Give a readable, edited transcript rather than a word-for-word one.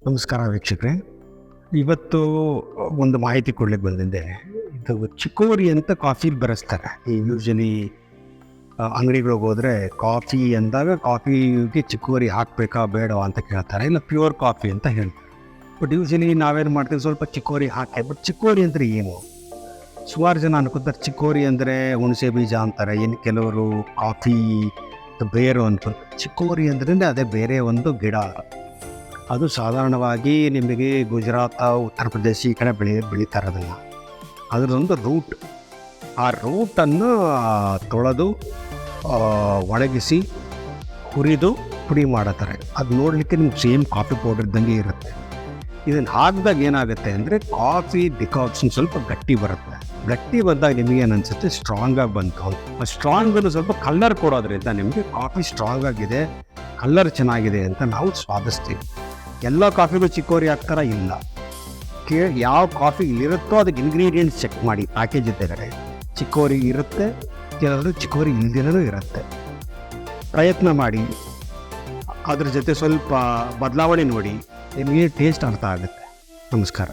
ನಮಸ್ಕಾರ ವೀಕ್ಷಕರೇ. ಇವತ್ತು ಒಂದು ಮಾಹಿತಿ ಕೊಡ್ಲಿಕ್ಕೆ ಬಂದಿದ್ದೆ. ಇದು ಚಿಕೋರಿ ಅಂತ ಕಾಫಿ ಬರೆಸ್ತಾರೆ. ಈ ಯೂಶಲಿ ಅಂಗಡಿಗಳಿಗೆ ಹೋದರೆ ಕಾಫಿ ಅಂದಾಗ ಕಾಫಿಗೆ ಚಿಕೋರಿ ಹಾಕಬೇಕಾ ಬೇಡವಾ ಅಂತ ಕೇಳ್ತಾರೆ, ಇಲ್ಲ ಪ್ಯೂರ್ ಕಾಫಿ ಅಂತ ಹೇಳ್ತಾರೆ. ಬಟ್ ಯೂಶಲಿ ನಾವೇನು ಮಾಡ್ತೀವಿ, ಸ್ವಲ್ಪ ಚಿಕೋರಿ ಹಾಕಿ. ಬಟ್ ಚಿಕೋರಿ ಅಂದರೆ ಏನು? ಸುಮಾರು ಜನ ಅನ್ಕೋತಾರೆ ಚಿಕೋರಿ ಅಂದರೆ ಹುಣಸೆ ಬೀಜ ಅಂತಾರೆ, ಇನ್ನು ಕೆಲವರು ಕಾಫಿ ಬೇರು ಅನ್ಕೋತಾರೆ. ಚಿಕೋರಿ ಅಂದ್ರೆ ಅದೇ ಬೇರೆ ಒಂದು ಗಿಡ. ಅದು ಸಾಧಾರಣವಾಗಿ ನಿಮಗೆ ಗುಜರಾತ್, ಉತ್ತರ ಪ್ರದೇಶ ಈ ಕಡೆ ಬೆಳೀತಾರೆ ಅದನ್ನು. ಅದರದೊಂದು ರೂಟ್. ಆ ರೂಟನ್ನು ತೊಳೆದು ಒಣಗಿಸಿ ಹುರಿದು ಪುಡಿ ಮಾಡತ್ತಾರೆ. ಅದು ನೋಡಲಿಕ್ಕೆ ನಿಮ್ಗೆ ಸೇಮ್ ಕಾಫಿ ಪೌಡರ್ ಇದ್ದಂಗೆ ಇರುತ್ತೆ. ಇದನ್ನು ಹಾಕಿದಾಗ ಏನಾಗುತ್ತೆ ಅಂದರೆ ಕಾಫಿ ಡಿಕಾಕ್ಷನ್ ಸ್ವಲ್ಪ ಗಟ್ಟಿ ಬರುತ್ತೆ. ಗಟ್ಟಿ ಬಂದಾಗ ನಿಮಗೇನು ಅನಿಸುತ್ತೆ, ಸ್ಟ್ರಾಂಗಾಗಿ ಬಂತು. ಸ್ಟ್ರಾಂಗನ್ನು ಸ್ವಲ್ಪ ಕಲ್ಲರ್ ಕೊಡೋದ್ರಿಂದ ನಿಮಗೆ ಕಾಫಿ ಸ್ಟ್ರಾಂಗ್ ಆಗಿದೆ, ಕಲ್ಲರ್ ಚೆನ್ನಾಗಿದೆ ಅಂತ ನಾವು ಸ್ವಾದಿಸ್ತೀವಿ. ಎಲ್ಲ ಕಾಫಿಗೂ ಚಿಕೋರಿ ಹಾಕ್ತಾರ? ಇಲ್ಲ. ಯಾವ ಕಾಫಿ ಇಲ್ಲಿರುತ್ತೋ ಅದಕ್ಕೆ ಇಂಗ್ರೀಡಿಯೆಂಟ್ಸ್ ಚೆಕ್ ಮಾಡಿ. ಪ್ಯಾಕೇಜ್ ಇದ್ದರೆ ಚಿಕೋರಿ ಇರುತ್ತೆ, ಕೆಲವರು ಚಿಕೋರಿ ಇಲ್ದಿನೂ ಇರುತ್ತೆ. ಪ್ರಯತ್ನ ಮಾಡಿ, ಅದ್ರ ಜೊತೆ ಸ್ವಲ್ಪ ಬದಲಾವಣೆ ನೋಡಿ, ನಿಮಗೆ ಟೇಸ್ಟ್ ಅರ್ಥ ಆಗುತ್ತೆ. ನಮಸ್ಕಾರ.